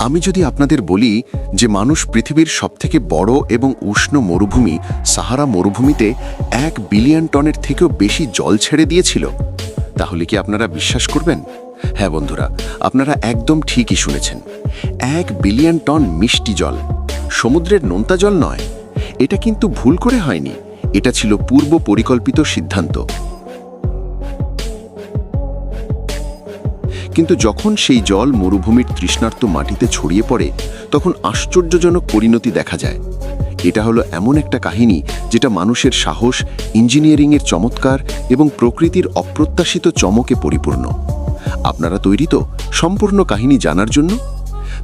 আমি যদি আপনাদের বলি যে মানুষ পৃথিবীর সবথেকে বড় এবং উষ্ণ মরুভূমি সাহারা মরুভূমিতে 1 বিলিয়ন টনের থেকেও বেশি জল ছেড়ে দিয়েছিল, তাহলে কি আপনারা বিশ্বাস করবেন? হ্যাঁ বন্ধুরা, আপনারা একদম ঠিকই শুনেছেন। 1 বিলিয়ন টন মিষ্টি জল, সমুদ্রের নোনতা জল নয়। এটা কিন্তু ভুল করে হয়নি, এটা ছিল পূর্ব পরিকল্পিত সিদ্ধান্ত। কিন্তু যখন সেই জল মরুভূমির তৃষ্ণার্ত মাটিতে ছড়িয়ে পড়ে, তখন আশ্চর্যজনক পরিণতি দেখা যায়। এটা হলো এমন একটা কাহিনী যেটা মানুষের সাহস, ইঞ্জিনিয়ারিংয়ের চমৎকার এবং প্রকৃতির অপ্রত্যাশিত চমকে পরিপূর্ণ। আপনারা তৈরি তো সম্পূর্ণ কাহিনী জানার জন্য?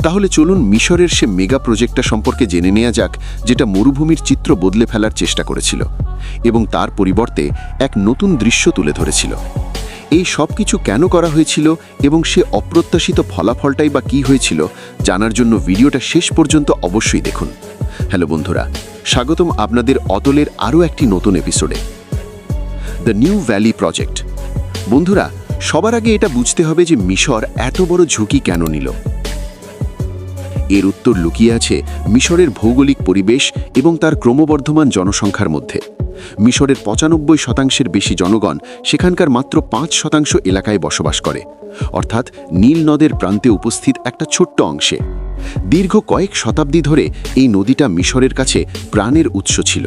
তাহলে চলুন মিশরের সে মেগা প্রজেক্টটা সম্পর্কে জেনে নেওয়া যাক, যেটা মরুভূমির চিত্র বদলে ফেলার চেষ্টা করেছিল এবং তার পরিবর্তে এক নতুন দৃশ্য তুলে ধরেছিল। এই সব কিছু কেন করা হয়েছিল এবং সে অপ্রত্যাশিত ফলাফলটাই বা কী হয়েছিল, জানার জন্য ভিডিওটা শেষ পর্যন্ত অবশ্যই দেখুন। হ্যালো বন্ধুরা, স্বাগতম আপনাদের অতলের আরও একটি নতুন এপিসোডে, দ্য নিউ ভ্যালি প্রজেক্ট। বন্ধুরা, সবার আগে এটা বুঝতে হবে যে মিশর এত বড় ঝুঁকি কেন নিল। এর উত্তর লুকিয়ে আছে মিশরের ভৌগোলিক পরিবেশ এবং তার ক্রমবর্ধমান জনসংখ্যার মধ্যে। মিশরের 95% বেশি জনগণ সেখানকার মাত্র 5% এলাকায় বসবাস করে, অর্থাৎ নীল নদের প্রান্তে উপস্থিত একটা ছোট্ট অংশে। দীর্ঘ কয়েক শতাব্দী ধরে এই নদীটা মিশরের কাছে প্রাণের উৎস ছিল,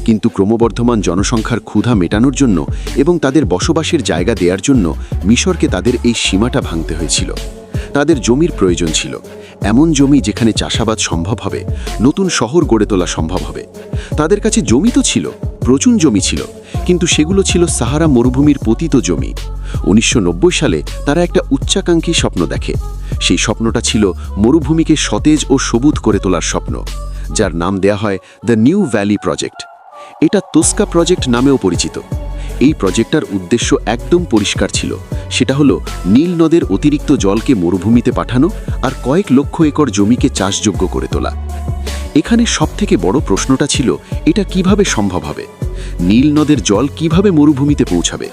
কিন্তু ক্রমবর্ধমান জনসংখ্যার ক্ষুধা মেটানোর জন্য এবং তাদের বসবাসের জায়গা দেওয়ার জন্য মিশরকে তাদের এই সীমাটা ভাঙতে হয়েছিল। তাদের জমির প্রয়োজন ছিল, এমন জমি যেখানে চাষাবাদ সম্ভব হবে, নতুন শহর গড়ে তোলা সম্ভব হবে। তাদের কাছে জমি তো ছিল, প্রচুর জমি ছিল, কিন্তু সেগুলো ছিল সাহারা মরুভূমির পতিত জমি। 1990 সালে তারা একটা উচ্চাকাঙ্ক্ষী স্বপ্ন দেখে। সেই স্বপ্নটা ছিল মরুভূমিকে সতেজ ও সবুজ করে তোলার স্বপ্ন, যার নাম দেয়া হয় দ্য নিউ ভ্যালি প্রজেক্ট। এটা তোস্কা প্রজেক্ট নামেও পরিচিত। এই প্রজেক্টটার উদ্দেশ্য একদম পরিষ্কার ছিল, সেটা হলো নীল নদের অতিরিক্ত জলকে মরুভূমিতে পাঠানো আর কয়েক লক্ষ একর জমিকে চাষযোগ্য করে তোলা। এখানে সবথেকে বড় প্রশ্নটা ছিল, এটা কিভাবে সম্ভব হবে? নীল নদের জল কিভাবে মরুভূমিতে পৌঁছাবে?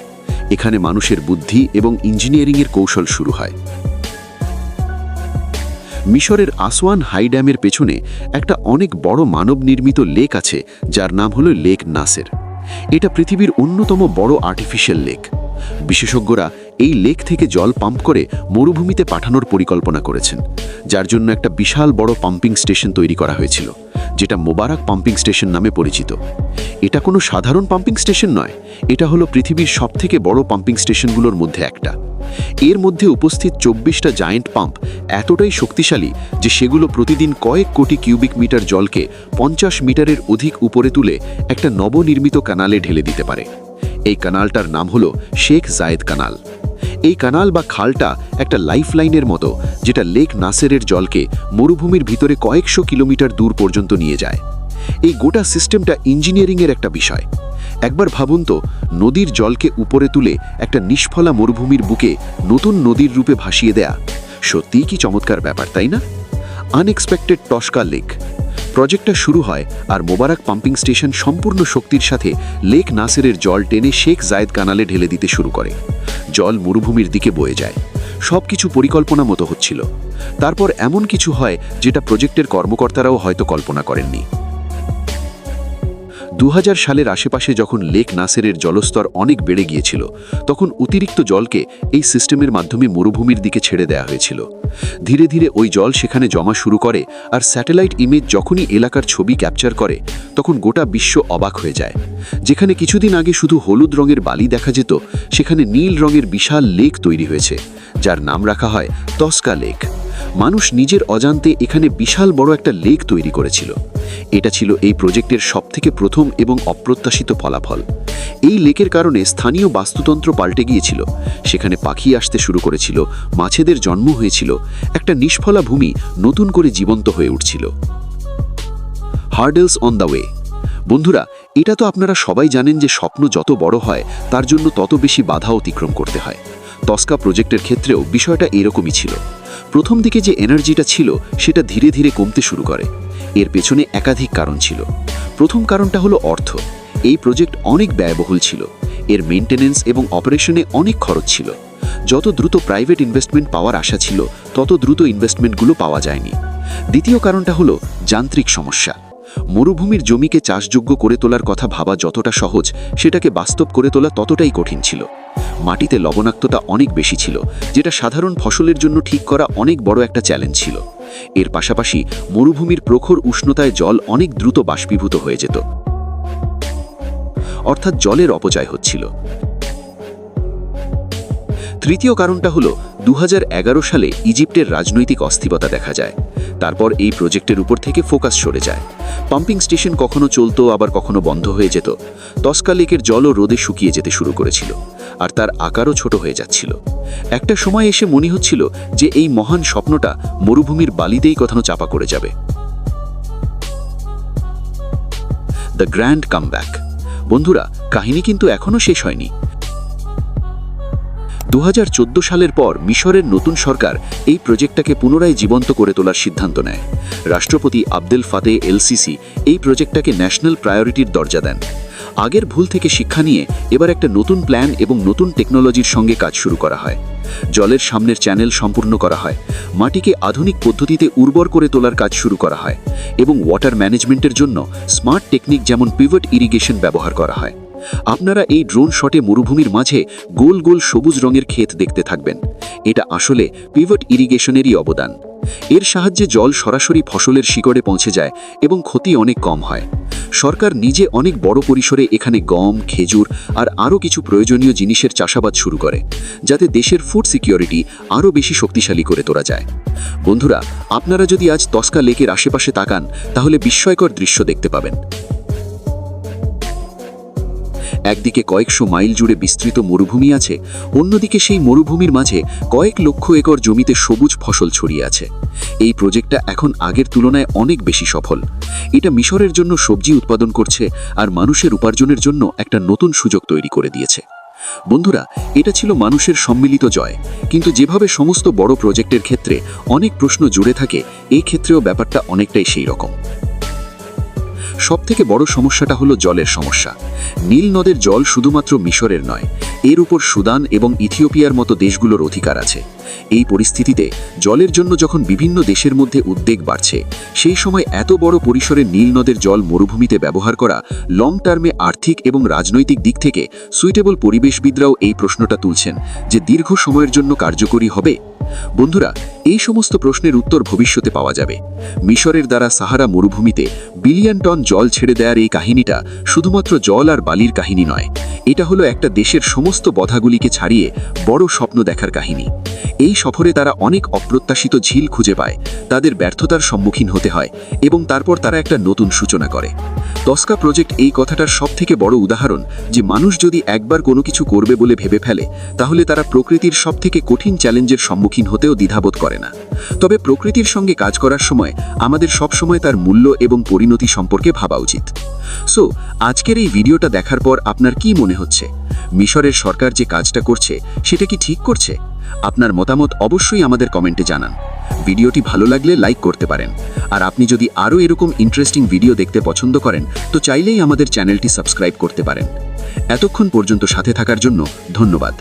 এখানে মানুষের বুদ্ধি এবং ইঞ্জিনিয়ারিংয়ের কৌশল শুরু হয়। মিশরের আসওয়ান হাই ড্যামের পেছনে একটা অনেক বড় মানব নির্মিত লেক আছে, যার নাম হলো লেক নাসের। এটা পৃথিবীর অন্যতম বড় আর্টিফিশিয়াল লেক। বিশেষজ্ঞরা এই লেক থেকে জল পাম্প করে মরুভূমিতে পাঠানোর পরিকল্পনা করেছেন, যার জন্য একটা বিশাল বড় পাম্পিং স্টেশন তৈরি করা হয়েছিল, যেটা মোবারক পাম্পিং স্টেশন নামে পরিচিত। এটা কোনো সাধারণ পাম্পিং স্টেশন নয়, এটা হলো পৃথিবীর সবথেকে বড় পাম্পিং স্টেশনগুলোর মধ্যে একটা। এর মধ্যে উপস্থিত 24টা জায়েন্ট পাম্প এতটাই শক্তিশালী যে সেগুলো প্রতিদিন কয়েক কোটি কিউবিক মিটার জলকে 50 মিটারের অধিক উপরে তুলে একটা নবনির্মিত কানালে ঢেলে দিতে পারে। এই কানালটার নাম হলো শেখ জায়েদ কানাল। এই কানাল বা খালটা একটা লাইফলাইনের মতো, যেটা লেক নাসেরের জলকে মরুভূমির ভিতরে কয়েকশো কিলোমিটার দূর পর্যন্ত নিয়ে যায়। এই গোটা সিস্টেমটা ইঞ্জিনিয়ারিংয়ের একটা বিষয়। একবার ভাবুন তো, নদীর জলকে উপরে তুলে একটা নিষ্ফলা মরুভূমির বুকে নতুন নদীর রূপে ভাসিয়ে দেয়া সত্যিই কি চমৎকার ব্যাপার, তাই না? আনএক্সপেক্টেড টস্কা লেক প্রজেক্টটা শুরু হয় আর মোবারক পাম্পিং স্টেশন সম্পূর্ণ শক্তির সাথে লেক নাসেরের জল টেনে শেখ জায়েদ কানালে ঢেলে দিতে শুরু করে। জল মরুভূমির দিকে বয়ে যায়, সব কিছু পরিকল্পনা মতো হচ্ছিল। তারপর এমন কিছু হয় যেটা প্রজেক্টের কর্মকর্তারাও হয়তো কল্পনা করেননি। 2000 সালের আশেপাশে যখন লেক নাসেরের জলস্তর অনেক বেড়ে গিয়েছিল, তখন অতিরিক্ত জলকে এই সিস্টেমের মাধ্যমে মরুভূমির দিকে ছেড়ে দেওয়া হয়েছিল। ধীরে ধীরে ওই জল সেখানে জমা শুরু করে, আর স্যাটেলাইট ইমেজ যখনই এলাকার ছবি ক্যাপচার করে, তখন গোটা বিশ্ব অবাক হয়ে যায়। যেখানে কিছুদিন আগে শুধু হলুদ রঙের বালি দেখা যেত, সেখানে নীল রঙের বিশাল লেক তৈরি হয়েছে, যার নাম রাখা হয় তস্কা লেক। মানুষ নিজের অজান্তে এখানে বিশাল বড় একটা লেক তৈরি করেছিল। এটা ছিল এই প্রজেক্টের সবথেকে প্রথম এবং অপ্রত্যাশিত ফলাফল। এই লেকের কারণে স্থানীয় বাস্তুতন্ত্র পাল্টে গিয়েছিল। সেখানে পাখি আসতে শুরু করেছিল, মাছেদের জন্ম হয়েছিল, একটা নিষ্ফলা ভূমি নতুন করে জীবন্ত হয়ে উঠছিল। Hurdles on the way. বন্ধুরা, এটা তো আপনারা সবাই জানেন যে স্বপ্ন যত বড় হয় তার জন্য তত বেশি বাধা অতিক্রম করতে হয়। তস্কা প্রজেক্টের ক্ষেত্রেও বিষয়টা এরকমই ছিল। প্রথম দিকে যে এনার্জিটা ছিল সেটা ধীরে ধীরে কমতে শুরু করে। এর পেছনে একাধিক কারণ ছিল। প্রথম কারণটা হলো অর্থ। এই প্রজেক্ট অনেক ব্যয়বহুল ছিল, এর মেইনটেনেন্স এবং অপারেশনে অনেক খরচ ছিল। যত দ্রুত প্রাইভেট ইনভেস্টমেন্ট পাওয়ার আশা ছিল তত দ্রুত ইনভেস্টমেন্টগুলো পাওয়া যায়নি। দ্বিতীয় কারণটা হলো যান্ত্রিক সমস্যা। মরুভূমির জমিকে চাষযোগ্য করে তোলার কথা ভাবা যতটা সহজ, সেটাকে বাস্তব করে তোলা ততটাই কঠিন ছিল। মাটিতে লবণাক্ততা অনেক বেশি ছিল, যেটা সাধারণ ফসলের জন্য ঠিক করা অনেক বড় একটা চ্যালেঞ্জ ছিল। এর পাশাপাশি মরুভূমির প্রখর উষ্ণতায় জল অনেক দ্রুত বাষ্পীভূত হয়ে যেত, অর্থাৎ জলের অপচয় হচ্ছিল। তৃতীয় কারণটা হলো 2011 সালে ইজিপ্টের রাজনৈতিক অস্থিরতা দেখা যায়। তারপর এই প্রজেক্টের উপর থেকে ফোকাস সরে যায়। পাম্পিং স্টেশন কখনো চলতো, আবার কখনো বন্ধ হয়ে যেত। তস্কা লেকের জলও রোদে শুকিয়ে যেতে শুরু করেছিল, আর তার আকারও ছোট হয়ে যাচ্ছিল। একটা সময় এসে মনে হচ্ছিল যে এই মহান স্বপ্নটা মরুভূমির বালিতেই কোথাও চাপা করে যাবে। The grand comeback. বন্ধুরা, কাহিনী কিন্তু এখনো শেষ হয়নি। 2014 সালের পর মিশরের নতুন সরকার এই প্রজেক্টটাকে পুনরায় জীবন্ত করে তোলার সিদ্ধান্ত নেয়। রাষ্ট্রপতি আবদেল ফাতেহ এল-সিসি এই প্রজেক্টটাকে ন্যাশনাল প্রায়োরিটির দরজা দেন। আগের ভুল থেকে শিক্ষা নিয়ে এবার একটা নতুন প্ল্যান এবং নতুন টেকনোলজির সঙ্গে কাজ শুরু করা হয়। জলের সামনের চ্যানেল সম্পূর্ণ করা হয়, মাটিকে আধুনিক পদ্ধতিতে উর্বর করে তোলার কাজ শুরু করা হয়, এবং ওয়াটার ম্যানেজমেন্টের জন্য স্মার্ট টেকনিক যেমন পিভট ইরিগেশন ব্যবহার করা হয়। আপনারা এই ড্রোন শটে মরুভূমির মাঝে গোল গোল সবুজ রঙের ক্ষেত দেখতে থাকবেন। এটা আসলে পিভট ইরিগেশনেরই অবদান। এর সাহায্যে জল সরাসরি ফসলের শিকড়ে পৌঁছে যায় এবং ক্ষতি অনেক কম হয়। সরকার নিজে অনেক বড় পরিসরে এখানে গম, খেজুর আর আরও কিছু প্রয়োজনীয় জিনিসের চাষাবাদ শুরু করে, যাতে দেশের ফুড সিকিউরিটি আরও বেশি শক্তিশালী করে তোলা যায়। বন্ধুরা, আপনারা যদি আজ তস্কা লেকের আশেপাশে তাকান, তাহলে বিস্ময়কর দৃশ্য দেখতে পাবেন। একদিকে কয়েকশো মাইল জুড়ে বিস্তৃত মরুভূমি আছে, অন্যদিকে সেই মরুভূমির মাঝে কয়েক লক্ষ একর জমিতে সবুজ ফসল ছড়িয়ে আছে। এই প্রজেক্টটা এখন আগের তুলনায় অনেক বেশি সফল। এটা মিশরের জন্য সবজি উৎপাদন করছে আর মানুষের উপার্জনের জন্য একটা নতুন সুযোগ তৈরি করে দিয়েছে। বন্ধুরা, এটা ছিল মানুষের সম্মিলিত জয়। কিন্তু যেভাবে সমস্ত বড় প্রজেক্টের ক্ষেত্রে অনেক প্রশ্ন জুড়ে থাকে, এই ক্ষেত্রেও ব্যাপারটা অনেকটাই সেই রকম। সবথেকে বড় সমস্যাটা হলো জলের সমস্যা। নীল নদের জল শুধুমাত্র মিশরের নয়, এর উপর সুদান এবং ইথিওপিয়ার মতো দেশগুলোর অধিকার আছে। এই পরিস্থিতিতে জলের জন্য যখন বিভিন্ন দেশের মধ্যে উদ্বেগ বাড়ছে, সেই সময় এত বড় পরিসরে নীল নদের জল মরুভূমিতে ব্যবহার করা লং টার্মে আর্থিক এবং রাজনৈতিক দিক থেকে সুইটেবল। পরিবেশবিদরাও এই প্রশ্নটা তুলছেন যে দীর্ঘ সময়ের জন্য কার্যকরী হবে। বন্ধুরা, এই সমস্ত প্রশ্নের উত্তর ভবিষ্যতে পাওয়া যাবে। মিশরের দ্বারা সাহারা মরুভূমিতে বিলিয়ন টন জল ছেড়ে দেওয়ার এই কাহিনীটা শুধুমাত্র জল আর বালির কাহিনী নয়, এটা হলো একটা দেশের সমস্ত বাধাগুলিকে ছাড়িয়ে বড় স্বপ্ন দেখার কাহিনী। এই সফরে তারা অনেক অপ্রত্যাশিত ঝিল খুঁজে পায়, তাদের ব্যর্থতার সম্মুখীন হতে হয়, এবং তারপর তারা একটা নতুন সূচনা করে। তস্কা প্রজেক্ট এই কথাটার সবথেকে বড় উদাহরণ যে মানুষ যদি একবার কোনো কিছু করবে বলে ভেবে ফেলে, তাহলে তারা প্রকৃতির সবথেকে কঠিন চ্যালেঞ্জের সম্মুখীন হতেও দ্বিধাবোধ করে না। তবে প্রকৃতির সঙ্গে কাজ করার সময় আমাদের সবসময় তার মূল্য এবং পরিণতি সম্পর্কে ভাবা উচিত। সো আজকের এই ভিডিওটা দেখার পর আপনার কি মনে হচ্ছে? মিশরের সরকার যে কাজটা করছে সেটা কি ঠিক করছে? আপনার মতামত অবশ্যই আমাদের কমেন্টে জানান। ভিডিওটি ভালো লাগলে লাইক করতে পারেন। আর আপনি যদি আরও এরকম ইন্টারেস্টিং ভিডিও দেখতে পছন্দ করেন, তো চাইলেই আমাদের চ্যানেলটি সাবস্ক্রাইব করতে পারেন। এতক্ষণ পর্যন্ত সাথে থাকার জন্য ধন্যবাদ।